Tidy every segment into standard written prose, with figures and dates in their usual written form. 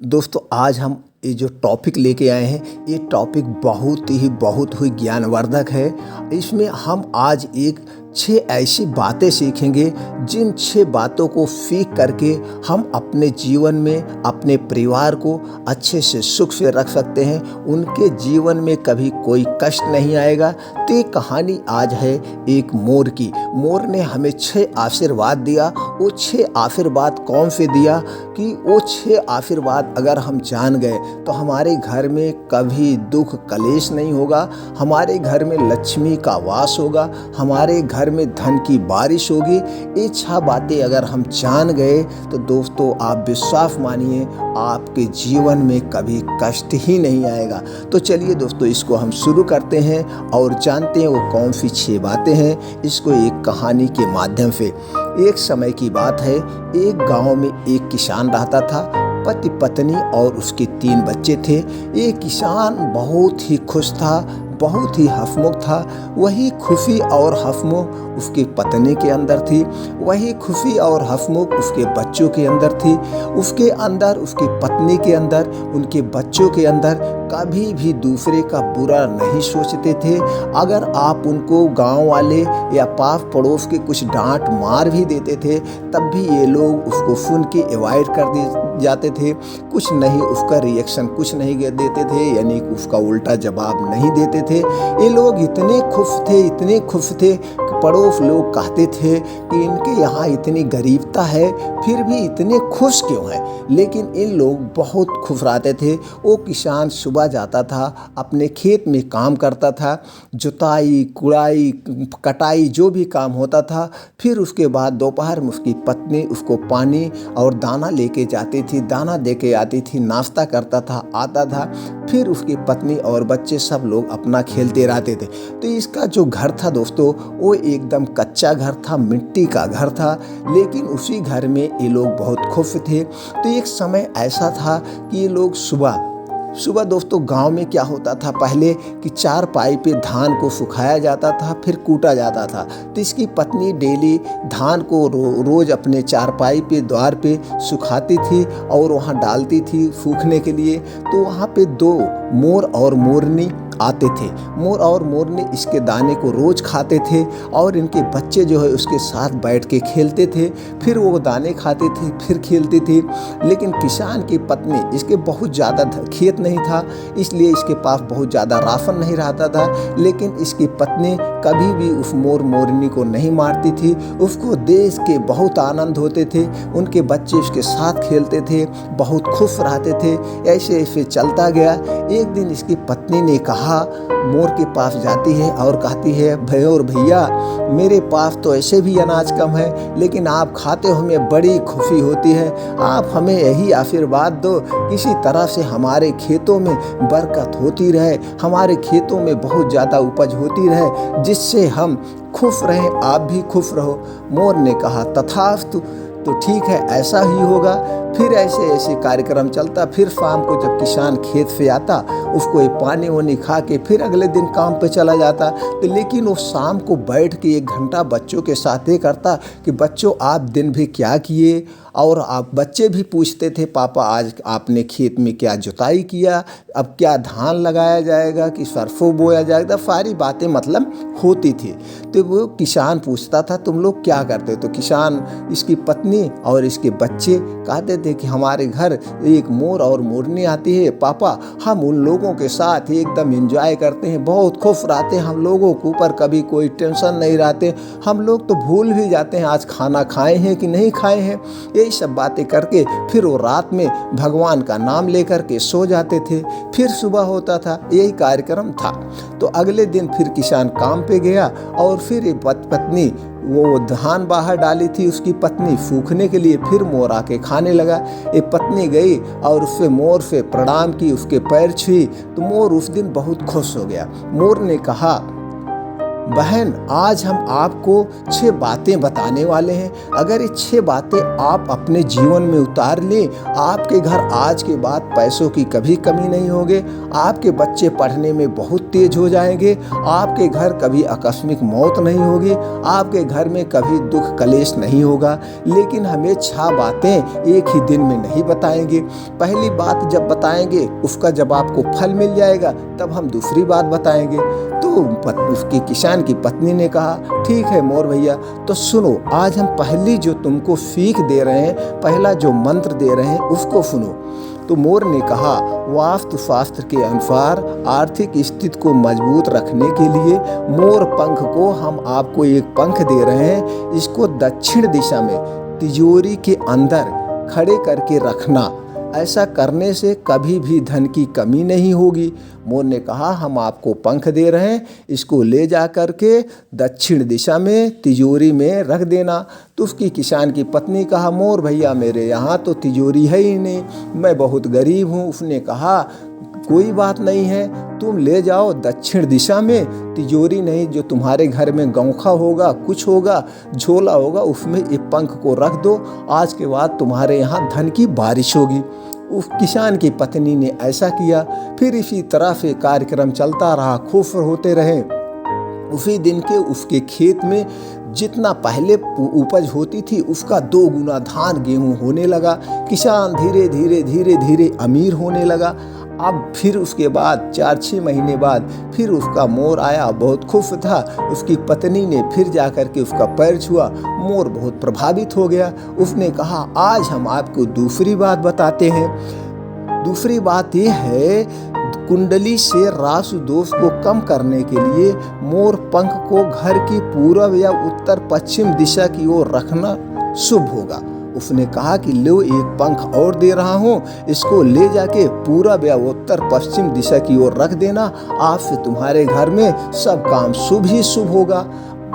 दोस्तों आज हम ये जो टॉपिक लेके आए हैं, ये टॉपिक बहुत ही ज्ञानवर्धक है। इसमें हम आज एक 6 ऐसी बातें सीखेंगे जिन 6 बातों को सीख करके हम अपने जीवन में अपने परिवार को अच्छे से सुख से रख सकते हैं। उनके जीवन में कभी कोई कष्ट नहीं आएगा। तो ये कहानी आज है एक मोर की। मोर ने हमें 6 आशीर्वाद दिया। वो 6 आशीर्वाद कौन से दिया कि वो 6 आशीर्वाद अगर हम जान गए तो हमारे घर में कभी दुख कलेश नहीं होगा, हमारे घर में लक्ष्मी का वास होगा, हमारे घर में धन की बारिश होगी। ये 6 बातें अगर हम जान गए तो दोस्तों आप विश्वास मानिए आपके जीवन में कभी कष्ट ही नहीं आएगा। तो चलिए दोस्तों इसको हम शुरू करते हैं और जानते हैं वो कौन सी 6 बातें हैं। इसको एक कहानी के माध्यम से। एक समय की बात है, एक गांव में एक किसान रहता था। पति पत्नी और उसके 3 बच्चे थे। ये किसान बहुत ही खुश था, बहुत ही हंसमुख था। वही खुशी और हंसमुख उसकी पत्नी के अंदर थी, वही खुशी और हंसमुख उसके बच्चों के अंदर थी। उसके अंदर, उसकी पत्नी के अंदर, उनके बच्चों के अंदर कभी भी दूसरे का बुरा नहीं सोचते थे। अगर आप उनको गांव वाले या पास पड़ोस के कुछ डांट मार भी देते थे तब भी ये लोग उसको सुन के अवॉइड कर जाते थे। कुछ नहीं, उसका रिएक्शन कुछ नहीं देते थे, यानी उसका उल्टा जवाब नहीं देते थे। ये लोग इतने खुश थे कि पड़ोस लोग कहते थे कि इनके यहाँ इतनी गरीबता है फिर भी इतने खुश क्यों हैं। लेकिन इन लोग बहुत खुश रहते थे। वो किसान सुबह जाता था, अपने खेत में काम करता था, जुताई कुड़ाई कटाई जो भी काम होता था। फिर उसके बाद दोपहर में उसकी पत्नी उसको पानी और दाना लेके जाती थी, दाना दे के आती थी, नाश्ता करता था, आता था। फिर उसकी पत्नी और बच्चे सब लोग अपना खेलते रहते थे। तो इसका जो घर था दोस्तों वो एकदम कच्चा घर था, मिट्टी का घर था, लेकिन उसी घर में ये लोग बहुत खुश थे। तो एक समय ऐसा था कि ये लोग सुबह दोस्तों गांव में क्या होता था पहले कि 4 पाई पे धान को सुखाया जाता था, फिर कूटा जाता था। तो इसकी पत्नी डेली धान को रोज अपने 4 पाई पे द्वार पे सुखाती थी और वहाँ डालती थी सूखने के लिए। तो वहाँ पे 2 मोर और मोरनी आते थे। मोर और मोरनी इसके दाने को रोज खाते थे और इनके बच्चे जो है उसके साथ बैठ के खेलते थे। फिर वो दाने खाते थे, फिर खेलते थे। लेकिन किसान की पत्नी, इसके बहुत ज़्यादा खेत नहीं था, इसलिए इसके पास बहुत ज़्यादा राशन नहीं रहता था। लेकिन इसकी पत्नी कभी भी उस मोर मोरनी को नहीं मारती थी। उसको देख के बहुत आनंद होते थे। उनके बच्चे उसके साथ खेलते थे, बहुत खुश रहते थे। ऐसे ऐसे चलता गया। एक दिन इसकी पत्नी ने कहा, मोर के पास जाती है और कहती है, भैया मेरे पास तो ऐसे भी अनाज कम है, लेकिन आप खाते हो हमें बड़ी खुशी होती है। आप हमें यही आशीर्वाद दो, किसी तरह से हमारे खेतों में बरकत होती रहे, हमारे खेतों में बहुत ज़्यादा उपज होती रहे, जिससे हम खुश रहें, आप भी खुश रहो। मोर ने कहा, तथास्तु। तो ठीक है, ऐसा ही होगा। फिर ऐसे ऐसे कार्यक्रम चलता। फिर शाम को जब किसान खेत से आता, उसको ये पानी वानी खा के फिर अगले दिन काम पे चला जाता। तो लेकिन वो शाम को बैठ के 1 घंटा बच्चों के साथ ये करता कि बच्चों आप दिन भी क्या किए। और आप बच्चे भी पूछते थे, पापा आज आपने खेत में क्या जुताई किया, अब क्या धान लगाया जाएगा कि सरसों बोया जाएगा। सारी बातें मतलब होती थी। तो वो किसान पूछता था तुम लोग क्या करते। तो किसान, इसकी पत्नी और इसके बच्चे कहते थे कि हमारे घर एक मोर और मोरनी आती है पापा, हम उन लोगों के साथ एकदम एंजॉय करते हैं, बहुत खुश रहते हैं। हम लोगों के ऊपर कभी कोई टेंशन नहीं रहते। हम लोग तो भूल भी जाते हैं आज खाना खाए हैं कि नहीं खाए हैं। यही सब बातें करके फिर वो रात में भगवान का नाम लेकर के सो जाते थे। फिर सुबह होता था, यही कार्यक्रम था। तो अगले दिन फिर किसान काम पे गया और फिर पत्नी, वो धान बाहर डाली थी उसकी पत्नी सूखने के लिए, फिर मोर आके खाने लगा। ये पत्नी गई और उससे मोर से प्रणाम की, उसके पैर छुई। तो मोर उस दिन बहुत खुश हो गया। मोर ने कहा, बहन, आज हम आपको 6 बातें बताने वाले हैं। अगर ये 6 बातें आप अपने जीवन में उतार लें, आपके घर आज के बाद पैसों की कभी कमी नहीं होगी, आपके बच्चे पढ़ने में बहुत तेज हो जाएंगे, आपके घर कभी आकस्मिक मौत नहीं होगी, आपके घर में कभी दुख कलेश नहीं होगा। लेकिन हमें 6 बातें एक ही दिन में नहीं बताएंगे। पहली बात जब बताएंगे उसका जब आपको फल मिल जाएगा तब हम दूसरी बात बताएंगे। तो उसकी किसान की पत्नी ने कहा, ठीक है मोर भैया, तो सुनो, आज हम पहली जो तुमको सीख दे रहे हैं, पहला जो मंत्र दे रहे हैं उसको सुनो। तो मोर ने कहा, वास्तु शास्त्र के अनुसार आर्थिक स्थिति को मजबूत रखने के लिए मोर पंख को हम आपको एक पंख दे रहे हैं। इसको दक्षिण दिशा में तिजोरी के अंदर खड़े करके रखना। ऐसा करने से कभी भी धन की कमी नहीं होगी। मोर ने कहा, हम आपको पंख दे रहे हैं, इसको ले जा कर के दक्षिण दिशा में तिजोरी में रख देना। तो उसकी किसान की पत्नी कहा, मोर भैया मेरे यहाँ तो तिजोरी है ही नहीं, मैं बहुत गरीब हूँ। उसने कहा, कोई बात नहीं है, तुम ले जाओ दक्षिण दिशा में, तिजोरी नहीं, जो तुम्हारे घर में गौखा होगा, कुछ होगा, झोला होगा, उसमें एक पंख को रख दो। आज के बाद तुम्हारे यहाँ धन की बारिश होगी। उस किसान की पत्नी ने ऐसा किया। फिर इसी तरह से कार्यक्रम चलता रहा, खुश होते रहे। उसी दिन के उसके खेत में जितना पहले उपज होती थी उसका 2 गुना धान गेहूं होने लगा। किसान धीरे धीरे धीरे धीरे अमीर होने लगा। अब फिर उसके बाद 4-6 महीने बाद फिर उसका मोर आया, बहुत खुश था। उसकी पत्नी ने फिर जाकर के उसका पैर छुआ। मोर बहुत प्रभावित हो गया। उसने कहा, आज हम आपको दूसरी बात बताते हैं। दूसरी बात यह है, कुंडली से राशि दोष को कम करने के लिए मोर पंख को घर की पूर्व या उत्तर पश्चिम दिशा की ओर रखना शुभ होगा। उसने कहा कि लो, एक पंख और दे रहा हूँ, इसको ले जाके पूरब या उत्तर पश्चिम दिशा की ओर रख देना। आज से तुम्हारे घर में सब काम शुभ ही शुभ होगा।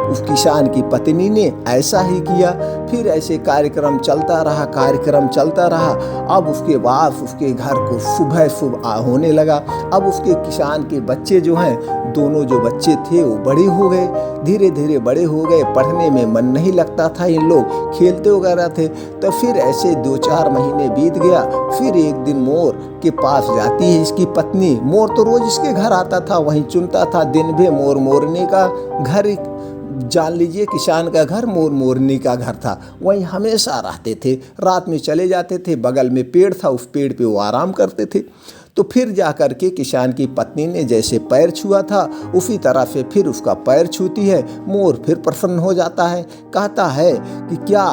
उस किसान की पत्नी ने ऐसा ही किया। फिर ऐसे कार्यक्रम चलता रहा, कार्यक्रम चलता रहा। अब उसके बाद उसके घर को सुबह शुभ होने लगा। अब उसके किसान के बच्चे जो हैं, दोनों जो बच्चे थे वो बड़े हो गए, धीरे धीरे बड़े हो गए। पढ़ने में मन नहीं लगता था, इन लोग खेलते वगैरह थे। तो फिर ऐसे 2-4 महीने बीत गया। फिर एक दिन मोर के पास जाती है इसकी पत्नी। मोर तो रोज इसके घर आता था, वहीं चुनता था। दिन भर मोर मोरनी का घर, जान लीजिए किसान का घर मोर मोरनी का घर था, वहीं हमेशा रहते थे। रात में चले जाते थे, बगल में पेड़ था, उस पेड़ पे वो आराम करते थे। तो फिर जा कर के किसान की पत्नी ने जैसे पैर छुआ था उसी तरह से फिर उसका पैर छूती है। मोर फिर प्रसन्न हो जाता है, कहता है कि क्या।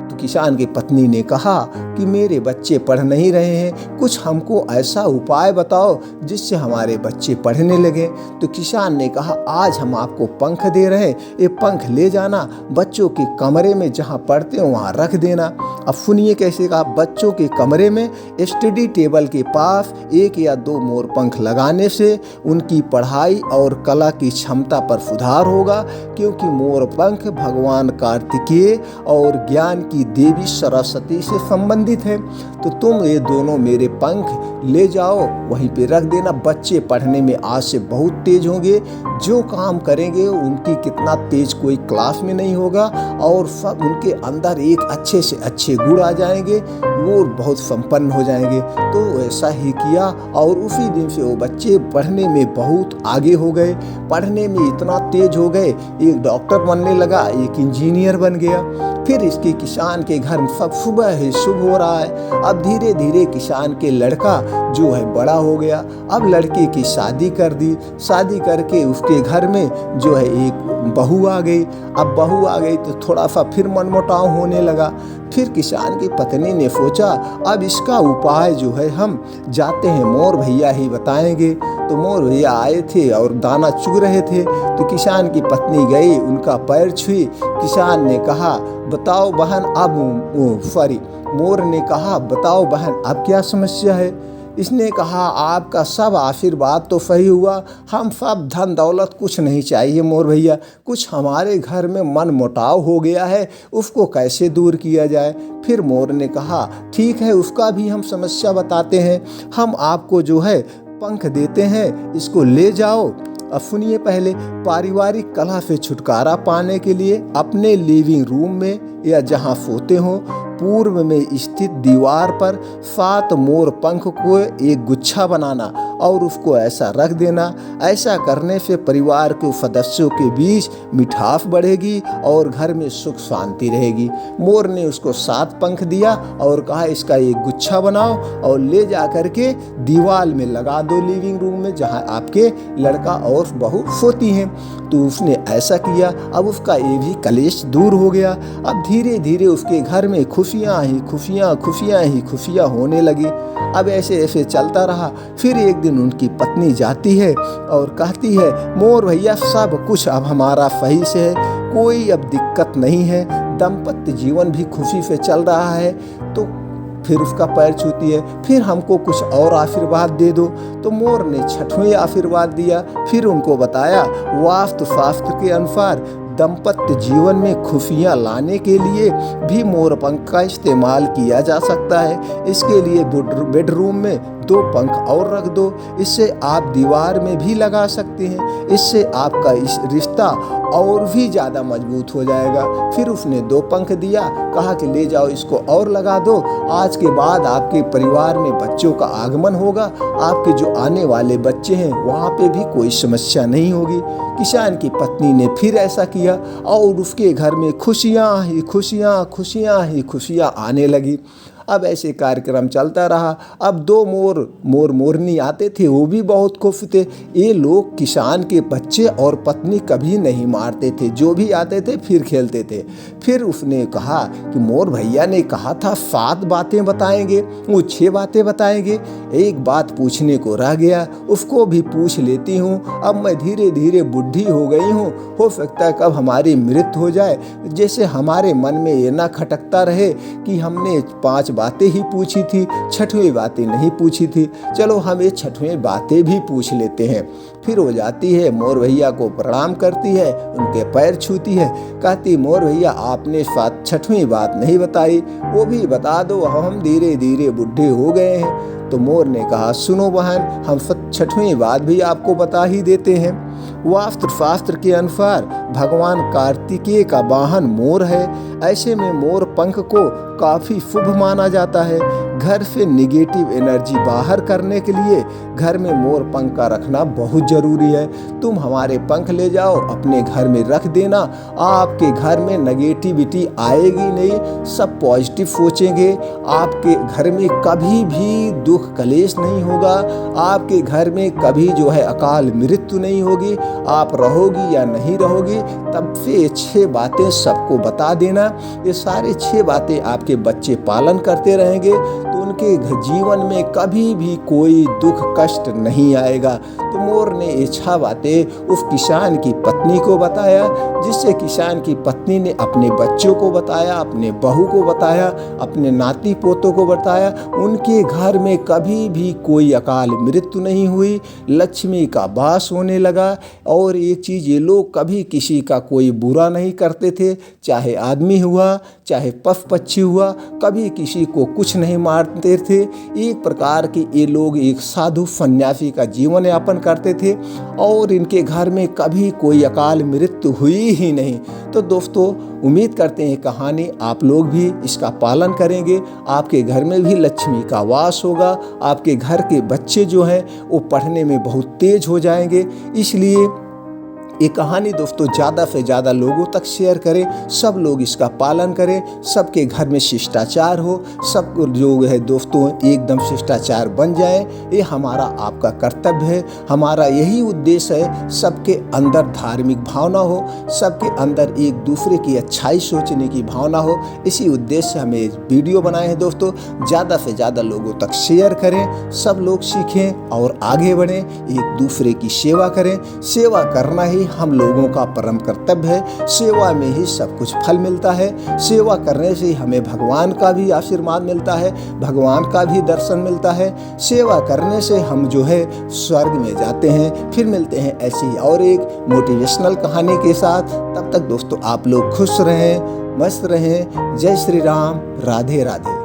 तो किसान की पत्नी ने कहा कि मेरे बच्चे पढ़ नहीं रहे हैं, कुछ हमको ऐसा उपाय बताओ जिससे हमारे बच्चे पढ़ने लगे। तो किसान ने कहा, आज हम आपको पंख दे रहे हैं, ये पंख ले जाना, बच्चों के कमरे में जहाँ पढ़ते हो वहाँ रख देना। अब सुनिए कैसे कहा, बच्चों के कमरे में स्टडी टेबल के पास 1 या 2 मोर पंख लगाने से उनकी पढ़ाई और कला की क्षमता पर सुधार होगा, क्योंकि मोर पंख भगवान कार्तिकेय और ज्ञान की देवी सरस्वती से संबंधित है। तो तुम ये दोनों मेरे पंख ले जाओ, वहीं पे रख देना। बच्चे पढ़ने में आज से बहुत तेज होंगे, जो काम करेंगे उनकी कितना तेज कोई क्लास में नहीं होगा, और सब उनके अंदर एक अच्छे से अच्छे गुण आ जाएंगे, वो बहुत संपन्न हो जाएंगे। तो ऐसा ही किया और उसी दिन से वो बच्चे पढ़ने में बहुत आगे हो गए, पढ़ने में इतना तेज हो गए, एक डॉक्टर बनने लगा, एक इंजीनियर बन गया। फिर इसके किसान के घर में सब सुबह ही शुभ हो रहा है। अब धीरे धीरे किसान के लड़का जो है बड़ा हो गया। अब लड़के की शादी कर दी, शादी करके उसके घर में जो है एक बहू आ गई। अब बहू आ गई तो थोड़ा सा फिर मनमुटाव होने लगा। फिर किसान की पत्नी ने सोचा, अब इसका उपाय जो है हम जाते हैं मोर भैया ही बताएंगे। तो मोर भैया आए थे और दाना चुग रहे थे। तो किसान की पत्नी गई, उनका पैर छुई। किसान ने कहा, बताओ बहन, अब मोर ने कहा, बताओ बहन, अब क्या समस्या है। इसने कहा, आपका सब आशीर्वाद तो सही हुआ, हम सब धन दौलत कुछ नहीं चाहिए मोर भैया, कुछ हमारे घर में मन मुटाव हो गया है, उसको कैसे दूर किया जाए। फिर मोर ने कहा, ठीक है, उसका भी हम समस्या बताते हैं। हम आपको जो है पंख देते हैं, इसको ले जाओ, अब सुनिए पहले। पारिवारिक कलह से छुटकारा पाने के लिए अपने लिविंग रूम में या जहां सोते हो पूर्व में स्थित दीवार पर 7 मोर पंख को एक गुच्छा बनाना और उसको ऐसा रख देना। ऐसा करने से परिवार के सदस्यों के बीच मिठास बढ़ेगी और घर में सुख शांति रहेगी। मोर ने उसको 7 पंख दिया और कहा इसका एक गुच्छा बनाओ और ले जा करके दीवार में लगा दो लिविंग रूम में जहां आपके लड़का और बहू सोती हैं। तो उसने ऐसा किया। अब उसका ये भी कलेश दूर हो गया। अब धीरे धीरे उसके घर में खुशियाँ ही खुशियाँ होने लगी। अब ऐसे ऐसे चलता रहा। फिर एक दिन उनकी पत्नी जाती है और कहती है मोर भैया सब कुछ अब हमारा सही से है, कोई अब दिक्कत नहीं है, दाम्पत्य जीवन भी खुशी से चल रहा है। तो फिर उसका पैर छूती है, फिर हमको कुछ और आशीर्वाद दे दो। तो मोर ने 6वें आशीर्वाद दिया। फिर उनको बताया वास्तु शास्त्र के अनुसार दाम्पत्य जीवन में खुशियाँ लाने के लिए भी मोर पंख का इस्तेमाल किया जा सकता है। इसके लिए बेडरूम में 2 पंख और रख दो। इससे आप दीवार में भी लगा सकते हैं। इससे आपका इस रिश्ता और भी ज़्यादा मजबूत हो जाएगा। फिर उसने 2 पंख दिया, कहा कि ले जाओ इसको और लगा दो। आज के बाद आपके परिवार में बच्चों का आगमन होगा। आपके जो आने वाले बच्चे हैं वहाँ पे भी कोई समस्या नहीं होगी। किसान की पत्नी ने फिर ऐसा किया और उसके घर में खुशियाँ ही खुशियाँ आने लगी। अब ऐसे कार्यक्रम चलता रहा। अब 2 मोरनी आते थे, वो भी बहुत खुश थे। ये लोग किसान के बच्चे और पत्नी कभी नहीं मारते थे, जो भी आते थे फिर खेलते थे। फिर उसने कहा कि मोर भैया ने कहा था 7 बातें बताएंगे, वो 6 बातें बताएंगे। एक बात पूछने को रह गया, उसको भी पूछ लेती हूँ। अब मैं धीरे धीरे बुढ़ी हो गई हूँ, हो सकता है कब हमारी मृत्यु हो जाए। जैसे हमारे मन में ये ना खटकता रहे कि हमने 5 बातें ही पूछी थी, 6वीं बातें नहीं पूछी थी। चलो हम ये 6वीं बातें भी पूछ लेते हैं। फिर हो जाती है, मोर भैया को प्रणाम करती है, उनके पैर छूती है, कहती मोर भैया आपने 6वीं बात नहीं बताई, वो भी बता दो, हम धीरे धीरे बुढ़े हो गए हैं। तो मोर ने कहा सुनो बहन, हम 6वीं बात भी आपको बता ही देते हैं। वास्तु शास्त्र के अनुसार भगवान कार्तिकेय का वाहन मोर है। ऐसे में मोर पंख को काफी शुभ माना जाता है। घर से निगेटिव एनर्जी बाहर करने के लिए घर में मोर पंख का रखना बहुत जरूरी है। तुम हमारे पंख ले जाओ, अपने घर में रख देना। आपके घर में नेगेटिविटी आएगी नहीं, सब पॉजिटिव सोचेंगे। आपके घर में कभी भी दुख कलेश नहीं होगा। आपके घर में कभी जो है अकाल मृत्यु नहीं होगी। आप रहोगी या नहीं रहोगी, तब से 6 बातें सबको बता देना। ये सारे 6 बातें आपके बच्चे पालन करते रहेंगे तो उनके जीवन में कभी भी कोई दुख कष्ट नहीं आएगा। तो मोर ने ये 6 बातें उस किसान की पत्नी को बताया, जिससे किसान की पत्नी ने अपने बच्चों को बताया, अपने बहू को बताया, अपने नाती पोतों को बताया। उनके घर में कभी भी कोई अकाल मृत्यु नहीं हुई, लक्ष्मी का वास होने लगा। और एक चीज़, ये लोग कभी किसी का कोई बुरा नहीं करते थे, चाहे आदमी हुआ चाहे पशु पक्षी हुआ, कभी किसी को कुछ नहीं मारते थे। एक प्रकार के ये लोग एक साधु सन्यासी का जीवन यापन करते थे और इनके घर में कभी कोई अकाल मृत्यु हुई ही नहीं। तो दोस्तों, उम्मीद करते हैं कहानी आप लोग भी इसका पालन करेंगे। आपके घर में भी लक्ष्मी का वास होगा। आपके घर के बच्चे जो हैं वो पढ़ने में बहुत तेज हो जाएंगे। इसलिए ये कहानी दोस्तों ज़्यादा से ज़्यादा लोगों तक शेयर करें, सब लोग इसका पालन करें, सबके घर में शिष्टाचार हो, सब जो है दोस्तों एकदम शिष्टाचार बन जाए। ये हमारा आपका कर्तव्य है। हमारा यही उद्देश्य है, सबके अंदर धार्मिक भावना हो, सबके अंदर एक दूसरे की अच्छाई सोचने की भावना हो। इसी उद्देश्य से हमें वीडियो बनाए हैं दोस्तों। ज़्यादा से ज़्यादा लोगों तक शेयर करें, सब लोग सीखें और आगे बढ़ें, एक दूसरे की सेवा करें। सेवा करना ही हम लोगों का परम कर्तव्य है। सेवा में ही सब कुछ फल मिलता है। सेवा करने से हमें भगवान का भी आशीर्वाद मिलता है, भगवान का भी दर्शन मिलता है। सेवा करने से हम जो है स्वर्ग में जाते हैं। फिर मिलते हैं ऐसी और एक मोटिवेशनल कहानी के साथ। तब तक दोस्तों आप लोग खुश रहें, मस्त रहें। जय श्री राम, राधे राधे।